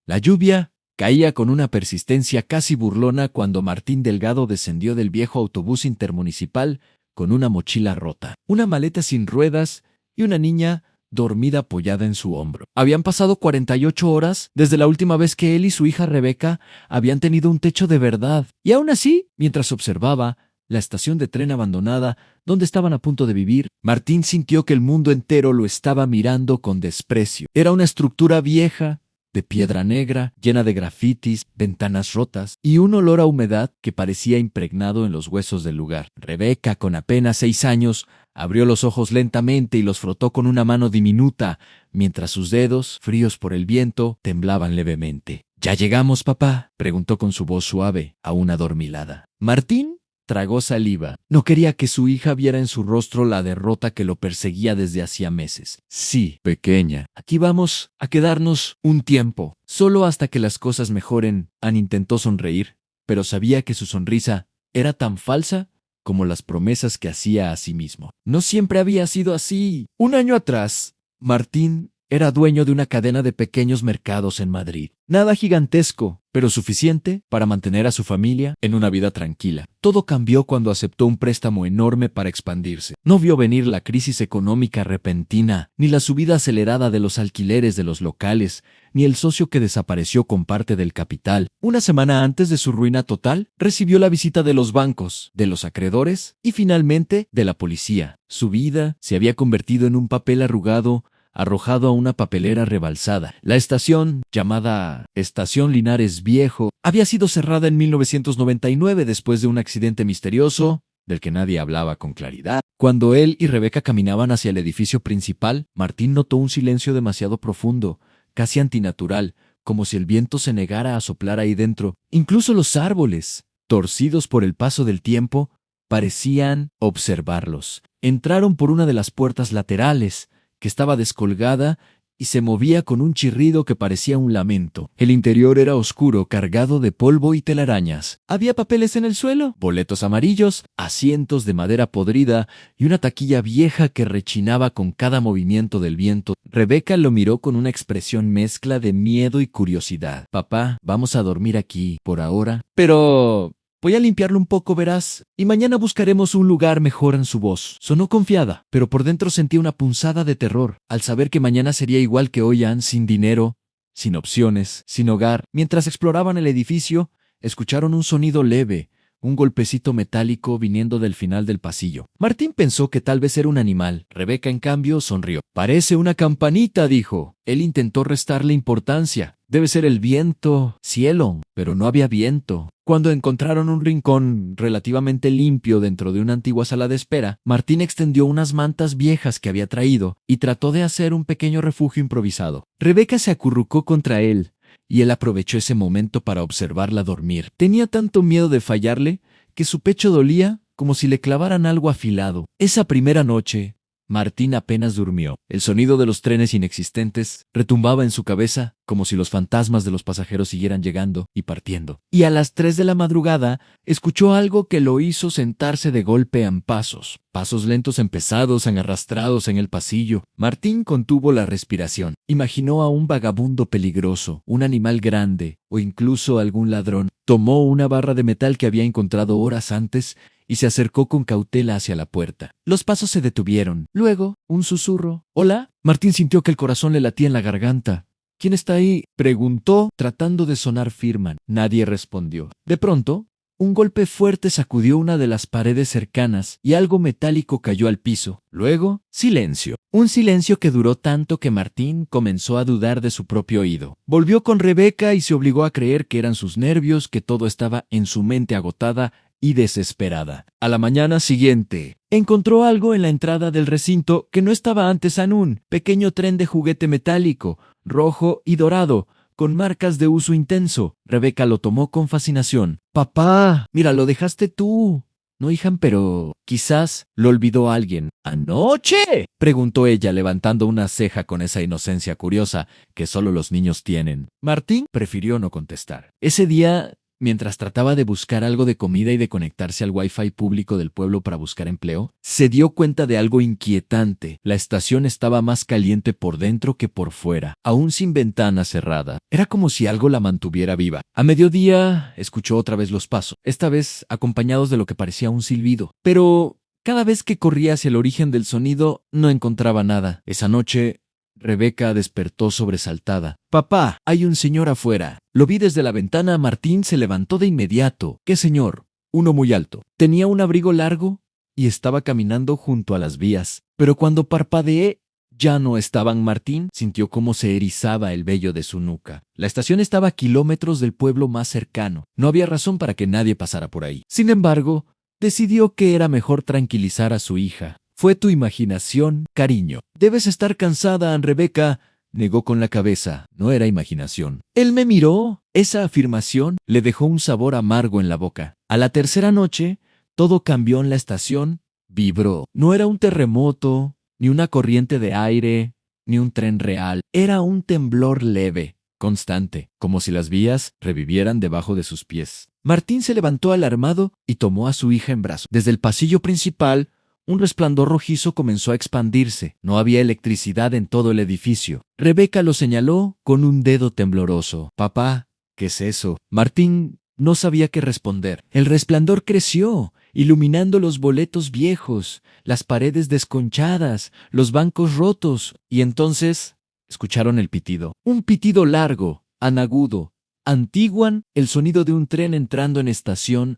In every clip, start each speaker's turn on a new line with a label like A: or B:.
A: La lluvia caía con una persistencia casi burlona cuando Martín Delgado descendió del viejo autobús intermunicipal con una mochila rota, una maleta sin ruedas y una niña dormida apoyada en su hombro. Habían pasado 48 horas desde la última vez que él y su hija Rebeca habían tenido un techo de verdad. Y aún así, mientras observaba la estación de tren abandonada donde estaban a punto de vivir, Martín sintió que el mundo entero lo estaba mirando con desprecio. Era una estructura vieja, de piedra negra, llena de grafitis, ventanas rotas y un olor a humedad que parecía impregnado en los huesos del lugar. Rebeca, con apenas 6 años, abrió los ojos lentamente y los frotó con una mano diminuta, mientras sus dedos, fríos por el viento, temblaban levemente. ¿Ya llegamos, papá?, preguntó con su voz suave, aún adormilada. Martín tragó saliva. No quería que su hija viera en su rostro la derrota que lo perseguía desde hacía meses. Sí, pequeña. Aquí vamos a quedarnos un tiempo, solo hasta que las cosas mejoren. Ann intentó sonreír, pero sabía que su sonrisa era tan falsa como las promesas que hacía a sí mismo. No siempre había sido así. Un año atrás, Martín era dueño de una cadena de pequeños mercados en Madrid. Nada gigantesco, pero suficiente para mantener a su familia en una vida tranquila. Todo cambió cuando aceptó un préstamo enorme para expandirse. No vio venir la crisis económica repentina, ni la subida acelerada de los alquileres de los locales, ni el socio que desapareció con parte del capital. Una semana antes de su ruina total, recibió la visita de los bancos, de los acreedores y finalmente de la policía. Su vida se había convertido en un papel arrugado, arrojado a una papelera rebalsada. La estación, llamada Estación Linares Viejo, había sido cerrada en 1999 después de un accidente misterioso del que nadie hablaba con claridad. Cuando él y Rebeca caminaban hacia el edificio principal, Martín notó un silencio demasiado profundo, casi antinatural, como si el viento se negara a soplar ahí dentro. Incluso los árboles, torcidos por el paso del tiempo, parecían observarlos. Entraron por una de las puertas laterales, que estaba descolgada y se movía con un chirrido que parecía un lamento. El interior era oscuro, cargado de polvo y telarañas. Había papeles en el suelo, boletos amarillos, asientos de madera podrida y una taquilla vieja que rechinaba con cada movimiento del viento. Rebeca lo miró con una expresión mezcla de miedo y curiosidad. Papá, vamos a dormir aquí, por ahora. Pero voy a limpiarlo un poco, verás, y mañana buscaremos un lugar mejor. En su voz sonó confiada, pero por dentro sentía una punzada de terror, al saber que mañana sería igual que hoy. Ann, sin dinero, sin opciones, sin hogar. Mientras exploraban el edificio, escucharon un sonido leve, un golpecito metálico viniendo del final del pasillo. Martín pensó que tal vez era un animal. Rebeca, en cambio, sonrió. Parece una campanita, dijo. Él intentó restarle importancia. Debe ser el viento, cielo, pero no había viento. Cuando encontraron un rincón relativamente limpio dentro de una antigua sala de espera, Martín extendió unas mantas viejas que había traído y trató de hacer un pequeño refugio improvisado. Rebeca se acurrucó contra él, y él aprovechó ese momento para observarla dormir. Tenía tanto miedo de fallarle que su pecho dolía como si le clavaran algo afilado. Esa primera noche, Martín apenas durmió. El sonido de los trenes inexistentes retumbaba en su cabeza como si los fantasmas de los pasajeros siguieran llegando y partiendo. Y a las 3 de la madrugada escuchó algo que lo hizo sentarse de golpe en pasos. Pasos lentos pesados, arrastrados en el pasillo. Martín contuvo la respiración. Imaginó a un vagabundo peligroso, un animal grande o incluso algún ladrón. Tomó una barra de metal que había encontrado horas antes y se acercó con cautela hacia la puerta. Los pasos se detuvieron. Luego, un susurro. ¿Hola? Martín sintió que el corazón le latía en la garganta. ¿Quién está ahí?, preguntó, tratando de sonar firme. Nadie respondió. De pronto, un golpe fuerte sacudió una de las paredes cercanas y algo metálico cayó al piso. Luego, silencio. Un silencio que duró tanto que Martín comenzó a dudar de su propio oído. Volvió con Rebeca y se obligó a creer que eran sus nervios, que todo estaba en su mente agotada y desesperada. A la mañana siguiente, encontró algo en la entrada del recinto que no estaba antes en un pequeño tren de juguete metálico, rojo y dorado, con marcas de uso intenso. Rebeca lo tomó con fascinación. «Papá, mira, lo dejaste tú». «No, hija, pero quizás lo olvidó alguien». «¿Anoche?», preguntó ella, levantando una ceja con esa inocencia curiosa que solo los niños tienen. Martín prefirió no contestar. Ese día mientras trataba de buscar algo de comida y de conectarse al Wi-Fi público del pueblo para buscar empleo, se dio cuenta de algo inquietante. La estación estaba más caliente por dentro que por fuera, aún sin ventana cerrada. Era como si algo la mantuviera viva. A mediodía, escuchó otra vez los pasos, esta vez acompañados de lo que parecía un silbido. Pero cada vez que corría hacia el origen del sonido, no encontraba nada. Esa noche, Rebeca despertó sobresaltada. «Papá, hay un señor afuera». Lo vi desde la ventana. Martín se levantó de inmediato. «¿Qué señor?» «Uno muy alto. Tenía un abrigo largo y estaba caminando junto a las vías. Pero cuando parpadeé, ya no estaban». Martín sintió cómo se erizaba el vello de su nuca. La estación estaba a kilómetros del pueblo más cercano. No había razón para que nadie pasara por ahí. Sin embargo, decidió que era mejor tranquilizar a su hija. «Fue tu imaginación, cariño». «Debes estar cansada, Rebeca», negó con la cabeza. No era imaginación. Él me miró. Esa afirmación le dejó un sabor amargo en la boca. A la tercera noche, todo cambió en la estación. Vibró. No era un terremoto, ni una corriente de aire, ni un tren real. Era un temblor leve, constante, como si las vías revivieran debajo de sus pies. Martín se levantó alarmado y tomó a su hija en brazos. Desde el pasillo principal, un resplandor rojizo comenzó a expandirse. No había electricidad en todo el edificio. Rebeca lo señaló con un dedo tembloroso. «Papá, ¿qué es eso?» Martín no sabía qué responder. El resplandor creció, iluminando los boletos viejos, las paredes desconchadas, los bancos rotos, y entonces escucharon el pitido. Un pitido largo, anagudo, antiguo, el sonido de un tren entrando en estación.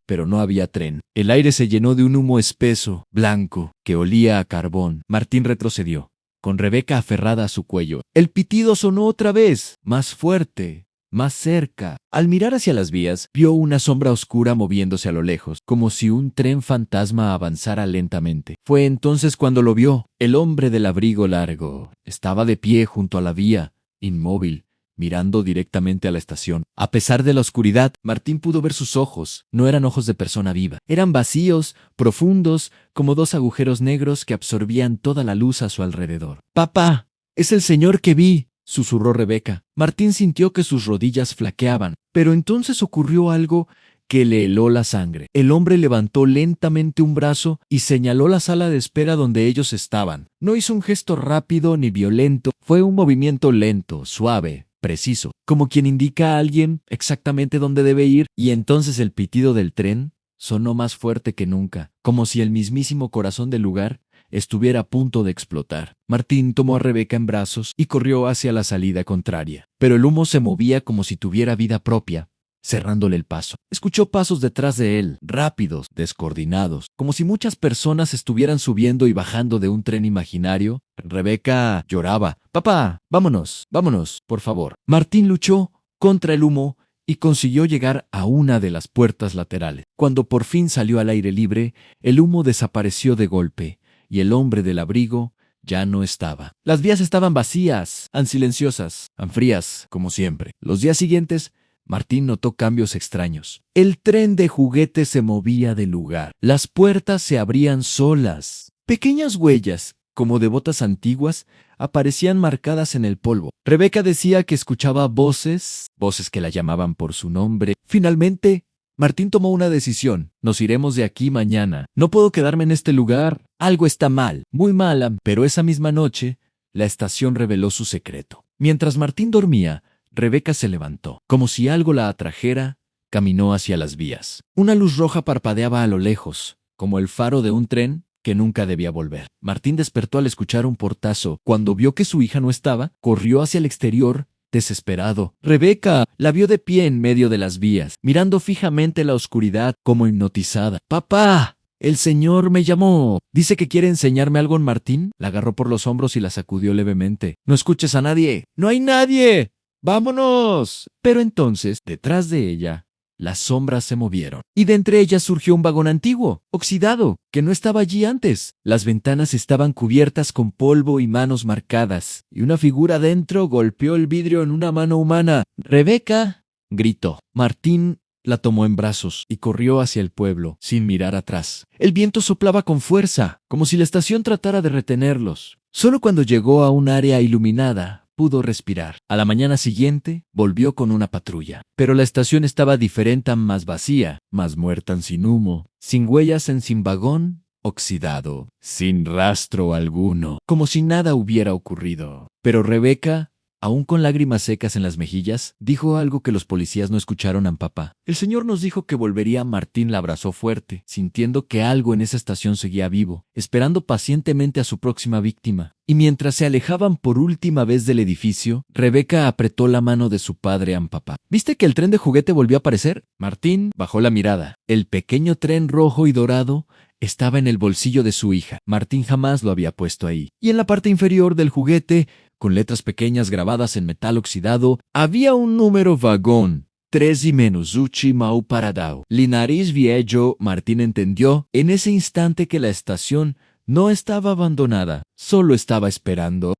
A: Pero no había tren. El aire se llenó de un humo espeso, blanco, que olía a carbón. Martín retrocedió, con Rebeca aferrada a su cuello. El pitido sonó otra vez, más fuerte, más cerca. Al mirar hacia las vías, vio una sombra oscura moviéndose a lo lejos, como si un tren fantasma avanzara lentamente. Fue entonces cuando lo vio. El hombre del abrigo largo estaba de pie junto a la vía, inmóvil, mirando directamente a la estación. A pesar de la oscuridad, Martín pudo ver sus ojos. No eran ojos de persona viva. Eran vacíos, profundos, como dos agujeros negros que absorbían toda la luz a su alrededor. «Papá, es el señor que vi», susurró Rebeca. Martín sintió que sus rodillas flaqueaban, pero entonces ocurrió algo que le heló la sangre. El hombre levantó lentamente un brazo y señaló la sala de espera donde ellos estaban. No hizo un gesto rápido ni violento. Fue un movimiento lento, suave, preciso, como quien indica a alguien exactamente dónde debe ir, y entonces el pitido del tren sonó más fuerte que nunca, como si el mismísimo corazón del lugar estuviera a punto de explotar. Martín tomó a Rebeca en brazos y corrió hacia la salida contraria, pero el humo se movía como si tuviera vida propia, cerrándole el paso. Escuchó pasos detrás de él, rápidos, descoordinados, como si muchas personas estuvieran subiendo y bajando de un tren imaginario. Rebeca lloraba. «Papá, vámonos, vámonos, por favor». Martín luchó contra el humo y consiguió llegar a una de las puertas laterales. Cuando por fin salió al aire libre, el humo desapareció de golpe y el hombre del abrigo ya no estaba. Las vías estaban vacías, silenciosas, frías, como siempre. Los días siguientes, Martín notó cambios extraños. El tren de juguete se movía del lugar. Las puertas se abrían solas. Pequeñas huellas, como de botas antiguas, aparecían marcadas en el polvo. Rebeca decía que escuchaba voces que la llamaban por su nombre. Finalmente, Martín tomó una decisión. «Nos iremos de aquí mañana. No puedo quedarme en este lugar. Algo está mal, muy mal». Pero esa misma noche, la estación reveló su secreto. Mientras Martín dormía, Rebeca se levantó. Como si algo la atrajera, caminó hacia las vías. Una luz roja parpadeaba a lo lejos, como el faro de un tren que nunca debía volver. Martín despertó al escuchar un portazo. Cuando vio que su hija no estaba, corrió hacia el exterior, desesperado. Rebeca la vio de pie en medio de las vías, mirando fijamente la oscuridad como hipnotizada. «Papá, el señor me llamó. Dice que quiere enseñarme algo en Martín». La agarró por los hombros y la sacudió levemente. «No escuches a nadie. No hay nadie. ¡Vámonos!». Pero entonces, detrás de ella, las sombras se movieron, y de entre ellas surgió un vagón antiguo, oxidado, que no estaba allí antes. Las ventanas estaban cubiertas con polvo y manos marcadas, y una figura dentro golpeó el vidrio en una mano humana. «Rebeca», gritó. Martín la tomó en brazos y corrió hacia el pueblo, sin mirar atrás. El viento soplaba con fuerza, como si la estación tratara de retenerlos. Solo cuando llegó a un área iluminada, pudo respirar. A la mañana siguiente, volvió con una patrulla. Pero la estación estaba diferente, más vacía, más muerta, sin humo, sin huellas, sin vagón, oxidado, sin rastro alguno, como si nada hubiera ocurrido. Pero Rebeca, aún con lágrimas secas en las mejillas, dijo algo que los policías no escucharon a papá. El señor nos dijo que volvería. Martín la abrazó fuerte, sintiendo que algo en esa estación seguía vivo, esperando pacientemente a su próxima víctima. Y mientras se alejaban por última vez del edificio, Rebeca apretó la mano de su padre a papá. ¿Viste que el tren de juguete volvió a aparecer? Martín bajó la mirada. El pequeño tren rojo y dorado estaba en el bolsillo de su hija. Martín jamás lo había puesto ahí. Y en la parte inferior del juguete, con letras pequeñas grabadas en metal oxidado, había un número vagón. 13 Uchi Mau Paradao. Linares Viejo. Martín entendió en ese instante que la estación no estaba abandonada, solo estaba esperando